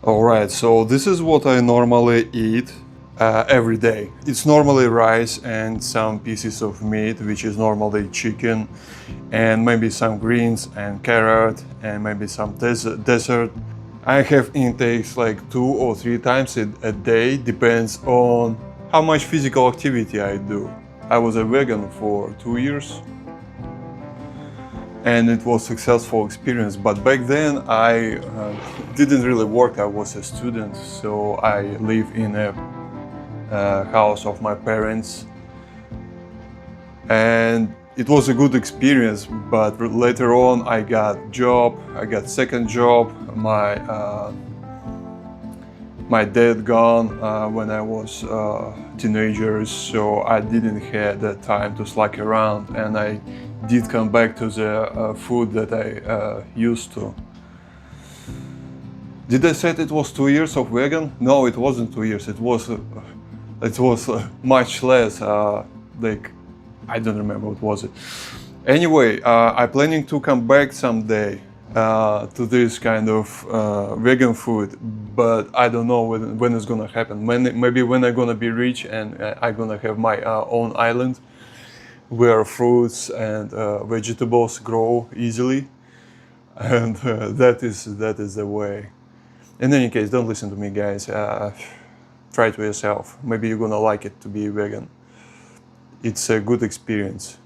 Alright, so this is what I normally eat every day. It's normally rice and some pieces of meat, which is normally chicken, and maybe some greens and carrot, and maybe some dessert. I have intakes like 2 or 3 times a day, depends on how much physical activity I do. I was a vegan for 2 years, and it was a successful experience. But back then I didn't really work. I was a student, so I live in a house of my parents, and it was a good experience. But later on I got second job. My dad gone when I was teenager, so I didn't have the time to slack around, and I did come back to the food that I used to. Did I say it was 2 years of vegan? No, it wasn't 2 years. It was much less. Like, I don't remember what was it. Anyway, I'm planning to come back someday to this kind of vegan food, but I don't know when it's gonna happen. Maybe when I'm gonna be rich and I'm gonna have my own island where fruits and vegetables grow easily, and that is the way. In any case, don't listen to me, guys. Try it yourself. Maybe you're gonna like it to be vegan. It's a good experience.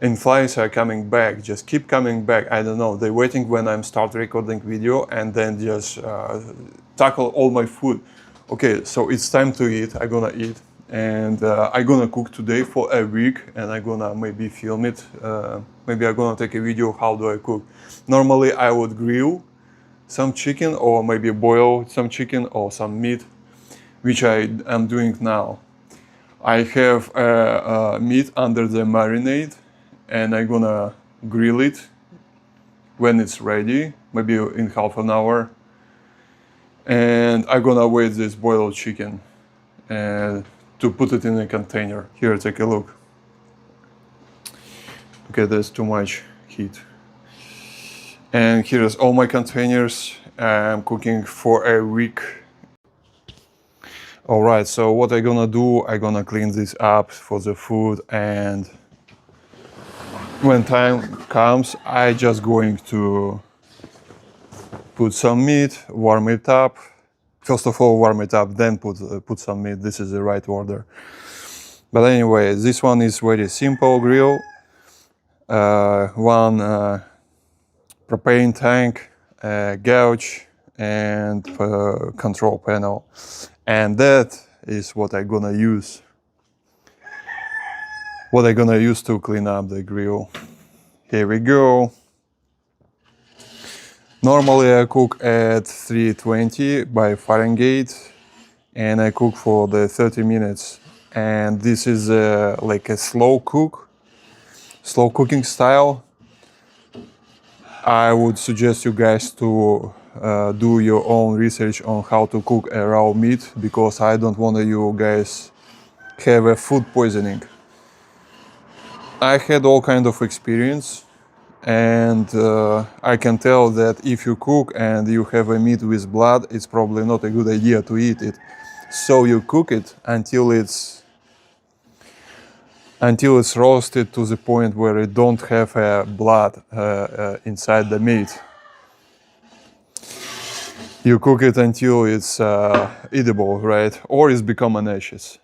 And flies are coming back. Just keep coming back. I don't know. They're waiting when I'm start recording video and then just tackle all my food. Okay, so it's time to eat. I'm gonna eat, and I'm gonna cook today for a week, and I'm gonna maybe film it. Maybe I'm gonna take a video how do I cook. Normally I would grill some chicken, or maybe boil some chicken or some meat, which I am doing now. I have meat under the marinade, and I'm gonna grill it when it's ready, maybe in half an hour. And I'm gonna wait this boiled chicken to put it in a container. Here, take a look. Okay, there's too much heat. And here's all my containers. I'm cooking for a week. Alright, so what I'm gonna do, I'm gonna clean this up for the food, and when time comes, I just going to put some meat, warm it up. First of all, warm it up, then put some meat. This is the right order. But anyway, this one is very simple grill. One propane tank, gauge, and control panel. And that is what I'm gonna use. What I'm gonna use to clean up the grill. Here we go. Normally I cook at 320 by Fahrenheit, and I cook for the 30 minutes. And this is like a slow cooking style. I would suggest you guys to do your own research on how to cook a raw meat, because I don't want you guys have a food poisoning. I had all kind of experience, and I can tell that if you cook and you have a meat with blood, it's probably not a good idea to eat it. So you cook it until it's roasted to the point where it don't have blood inside the meat. You cook it until it's eatable, right? Or it's become an ashes.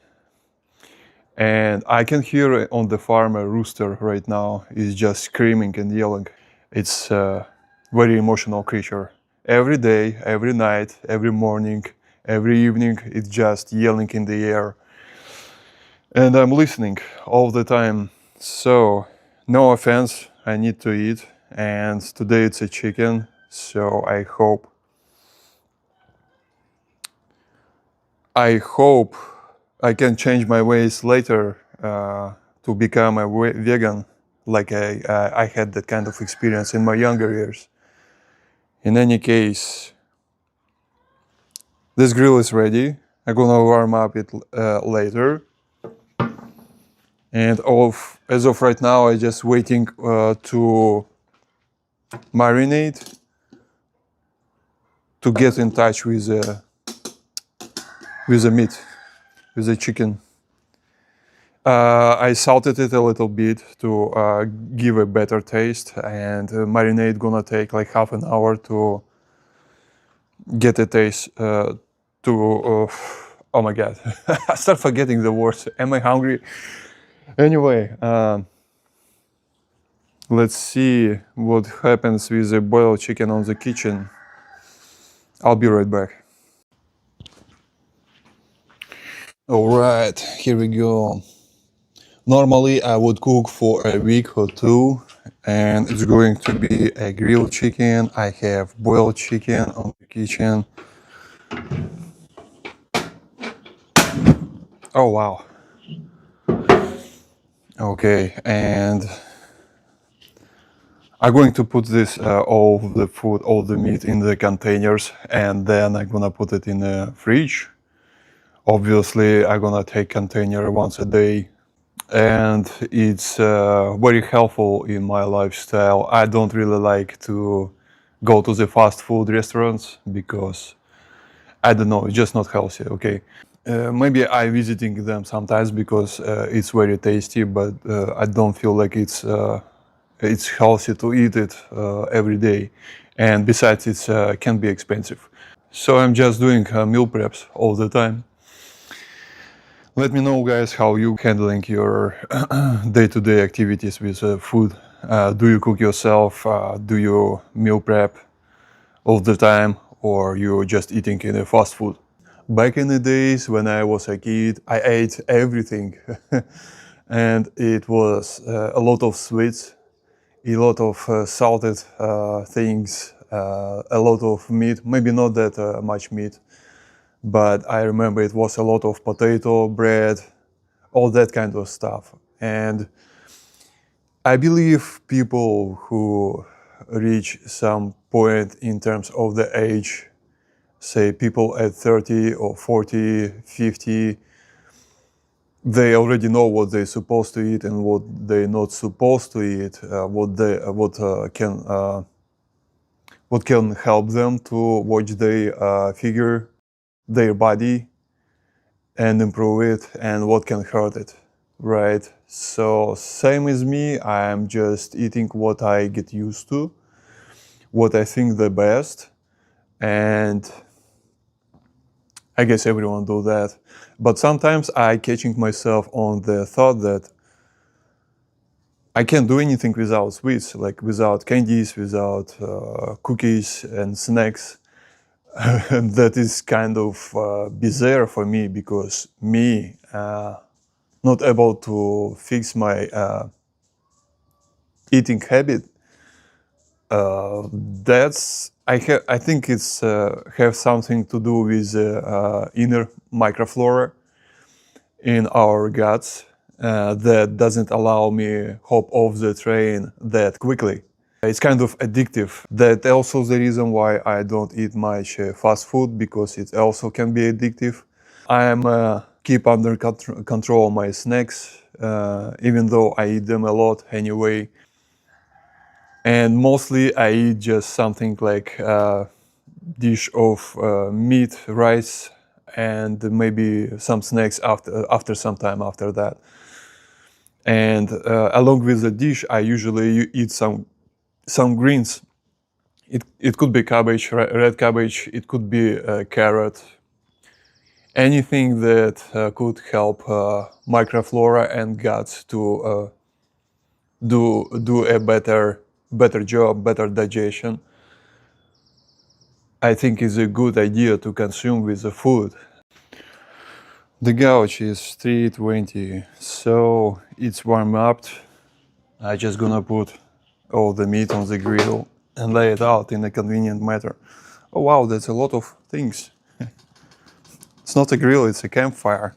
And I can hear on the farm a rooster right now. He's just screaming and yelling. It's a very emotional creature. Every day, every night, every morning, every evening, it's just yelling in the air. And I'm listening all the time. So, no offense, I need to eat. And today it's a chicken, so I hope I can change my ways later to become a vegan, like I had that kind of experience in my younger years. In any case, this grill is ready. I'm gonna warm up it later. And as of right now, I'm just waiting to marinate. to get in touch with the meat, with the chicken. I salted it a little bit to give a better taste, and marinade gonna take like half an hour to get a taste oh my god, I start forgetting the words. Am I hungry? Anyway, let's see what happens with the boiled chicken on the kitchen. I'll be right back. All right, here we go. Normally I would cook for a week or two, and it's going to be a grilled chicken. I have boiled chicken on the kitchen. Oh wow. Okay, and I'm going to put this all the food, all the meat in the containers, and then I'm gonna put it in the fridge. Obviously, I'm gonna take container once a day, and it's very helpful in my lifestyle. I don't really like to go to the fast food restaurants because I don't know, it's just not healthy. Okay, maybe I visiting them sometimes because it's very tasty, but I don't feel like it's healthy to eat it every day, and besides, it can be expensive. So I'm just doing meal preps all the time. Let me know, guys, how you handling your day-to-day activities with food. Do you cook yourself? Do you meal prep all the time, or you just eating in a fast food? Back in the days when I was a kid, I ate everything, and it was a lot of sweets, a lot of salted things, a lot of meat. Maybe not that much meat, but I remember it was a lot of potato, bread, all that kind of stuff. And I believe people who reach some point in terms of the age, say people at 30 or 40, 50, they already know what they're supposed to eat and what they're not supposed to eat, what can help them to watch their figure, their body, and improve it, and what can hurt it, right? So same as me, I'm just eating what I get used to, what I think the best, and I guess everyone do that. But sometimes I catching myself on the thought that I can't do anything without sweets, like without candies, without cookies and snacks. And that is kind of bizarre for me, because me not able to fix my eating habit, I think it's have something to do with inner microflora in our guts that doesn't allow me hop off the train that quickly. It's kind of addictive. That also the reason why I don't eat much fast food, because it also can be addictive. I am keep under control my snacks, even though I eat them a lot anyway. And mostly I eat just something like a dish of meat, rice, and maybe some snacks after some time after that. And along with the dish, I usually eat some greens. It could be cabbage, red cabbage. It could be carrot. Anything that could help microflora and guts to do a better job, better digestion. I think is a good idea to consume with the food. The gouge is 320, so it's warm up. I just gonna put all the meat on the grill and lay it out in a convenient manner. Oh wow, that's a lot of things. It's not a grill, it's a campfire.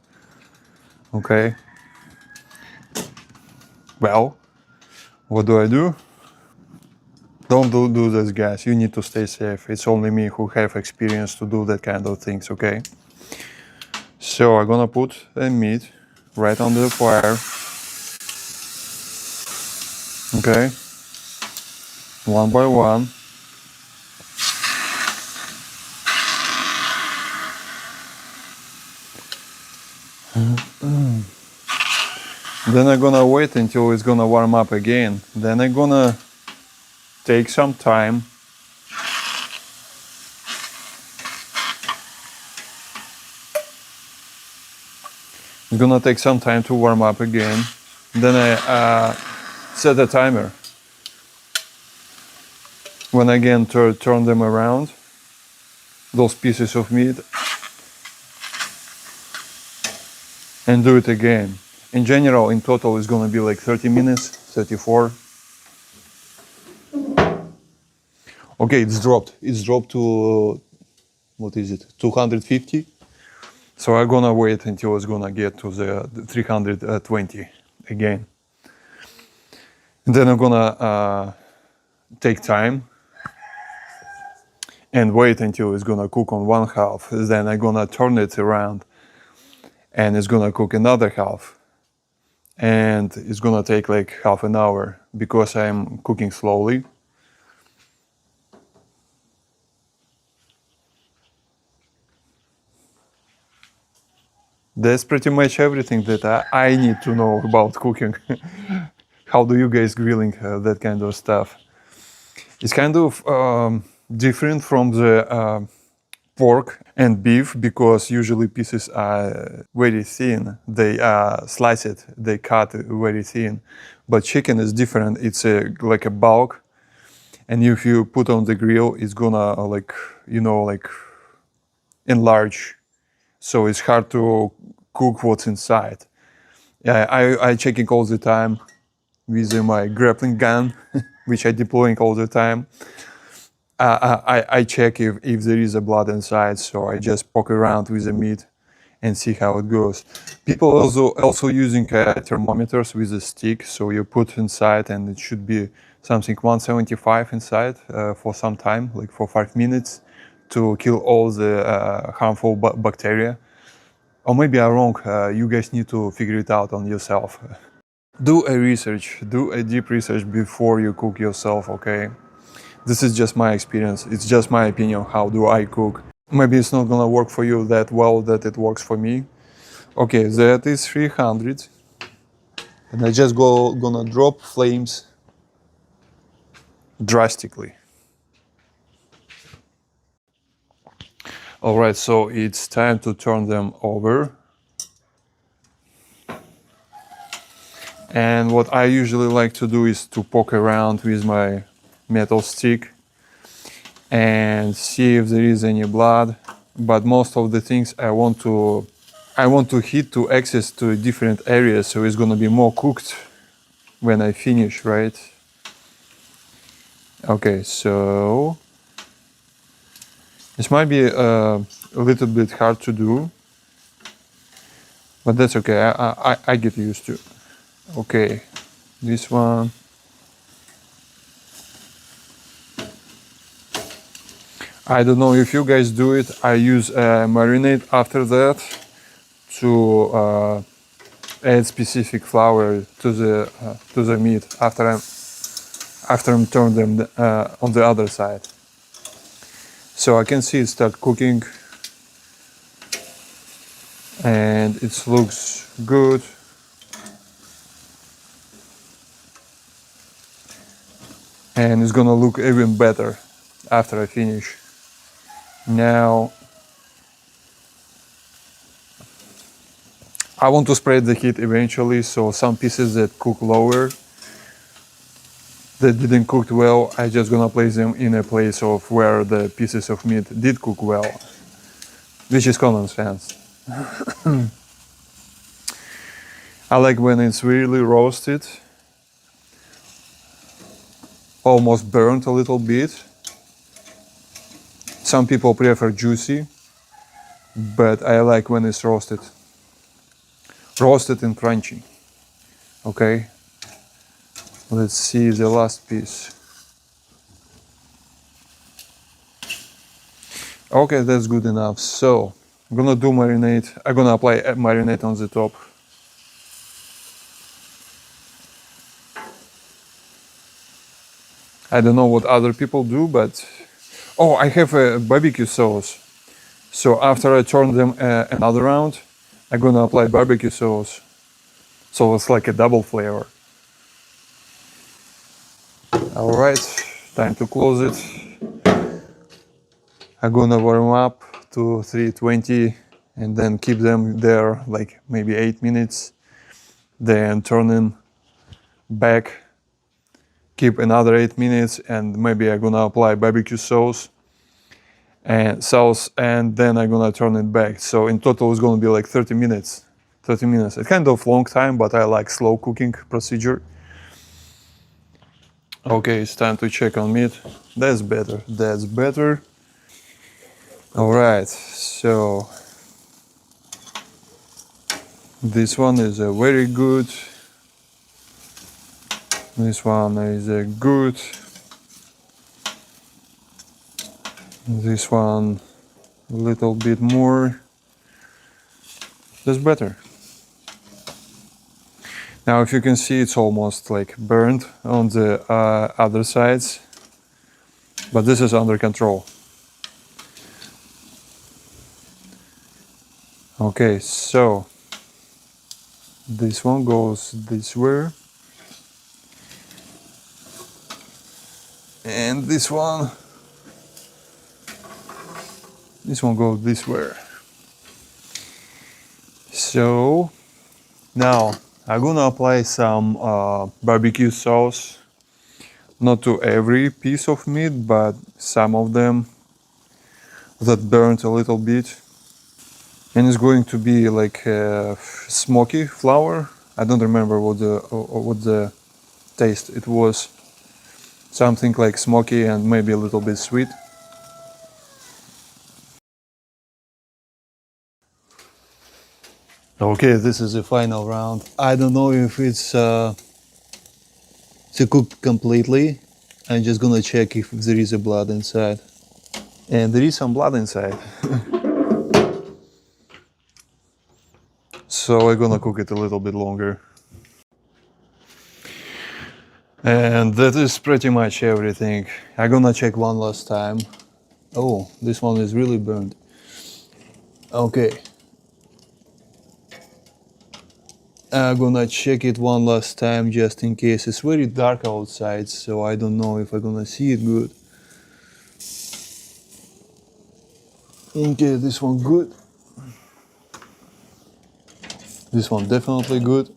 Okay. Well, what do? Don't do this, guys. You need to stay safe. It's only me who have experience to do that kind of things, okay? So I'm gonna put the meat right on the fire. Okay. One by one. Then I'm gonna wait until it's gonna warm up again. Then I'm gonna take some time. It's gonna take some time to warm up again. Then I set a timer. When I again turn them around, those pieces of meat, and do it again. In general, in total, it's gonna be like 30 minutes, 34. Okay, it's dropped. It's dropped to, what is it, 250? So I'm gonna wait until it's gonna get to the 320 again. And then I'm gonna take time and wait until it's gonna cook on one half. Then I'm gonna turn it around and it's gonna cook another half. And it's gonna take like half an hour because I'm cooking slowly. That's pretty much everything that I need to know about cooking. How do you guys grilling that kind of stuff? It's kind of different from the pork and beef because usually pieces are very thin. They slice it, they cut it very thin. But chicken is different. It's like a bulk, and if you put on the grill, it's gonna like enlarge. So it's hard to cook what's inside. Yeah, I check it all the time with my grappling gun, which I deploying all the time. I check if there is a blood inside, so I just poke around with the meat and see how it goes. People also using thermometers with a stick, so you put inside and it should be something 175 inside for some time, like for 5 minutes, to kill all the harmful bacteria. Or maybe I'm wrong, you guys need to figure it out on yourself. Do a deep research before you cook yourself, okay? This is just my experience, it's just my opinion, how do I cook. Maybe it's not gonna work for you that well that it works for me. Okay, that is 300. And I just gonna drop flames drastically. All right, so it's time to turn them over. And what I usually like to do is to poke around with my metal stick and see if there is any blood. But most of the things I want to heat to access to different areas, so it's gonna be more cooked when I finish, right? Okay, so this might be a little bit hard to do, but that's okay. I get used to. Okay, this one. I don't know if you guys do it. I use a marinade after that to add specific flour to the meat after I'm turned them on the other side. So I can see it start cooking, and it looks good. And it's gonna look even better after I finish. Now I want to spread the heat eventually, so some pieces that cook lower, that didn't cook well, I just gonna place them in a place of where the pieces of meat did cook well, which is common sense. I like when it's really roasted, almost burnt a little bit. Some people prefer juicy, but I like when it's roasted. Roasted and crunchy. Okay, let's see the last piece. Okay, that's good enough. So I'm gonna do marinade. I'm gonna apply marinade on the top. I don't know what other people do, but oh, I have a barbecue sauce. So after I turn them another round, I'm gonna apply barbecue sauce, so it's like a double flavor. All right, time to close it. I'm gonna warm up to 320 and then keep them there like maybe 8 minutes. Then turn them back, keep another 8 minutes, and maybe I'm gonna apply barbecue sauce and then I'm gonna turn it back. So in total it's gonna be like 30 minutes. 30 minutes. It's kind of long time, but I like slow cooking procedure. Okay, it's time to check on meat. That's better. That's better. All right, so this one is a very good. This one is a good. This one a little bit more. That's better. Now, if you can see, it's almost like burned on the other sides, but this is under control. Okay, so this one goes this way, and this one goes this way. So now I'm gonna apply some barbecue sauce, not to every piece of meat, but some of them that burnt a little bit. And it's going to be like smoky flour. I don't remember what the taste it was. Something like smoky and maybe a little bit sweet. Okay, this is the final round. I don't know if it's cooked completely. I'm just gonna check if there is a blood inside. And there is some blood inside. So I'm gonna cook it a little bit longer. And that is pretty much everything. I'm gonna check one last time. Oh, this one is really burned. Okay. I'm gonna check it one last time just in case. It's very dark outside, so I don't know if I'm gonna see it good. Okay, this one good. This one definitely good.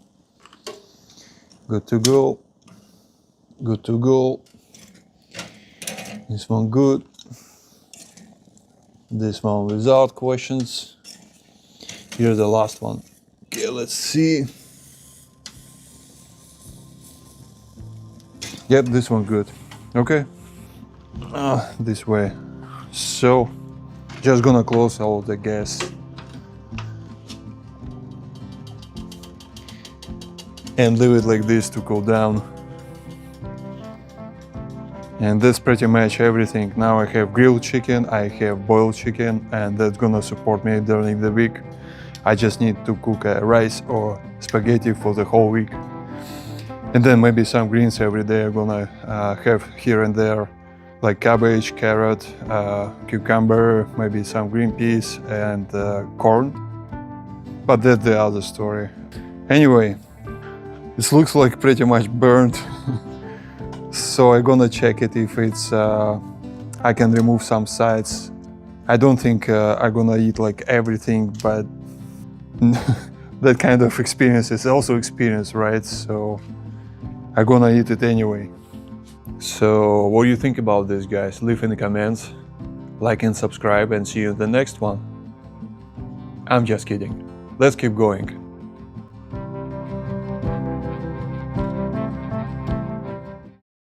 Good to go. Good to go. This one good. This one without questions. Here's the last one. Okay, let's see. Yep, this one good. Okay. This way. So, just gonna close all the gas. And leave it like this to cool down. And that's pretty much everything. Now I have grilled chicken, I have boiled chicken, and that's gonna support me during the week. I just need to cook rice or spaghetti for the whole week. And then maybe some greens every day I'm gonna have here and there, like cabbage, carrot, cucumber, maybe some green peas and corn. But that's the other story. Anyway, this looks like pretty much burnt. So I'm gonna check it if it's, I can remove some sides. I don't think I'm gonna eat like everything, but that kind of experience is also experience, right? So I'm gonna eat it anyway. So what do you think about this, guys? Leave in the comments, like and subscribe, and see you in the next one. I'm just kidding. Let's keep going.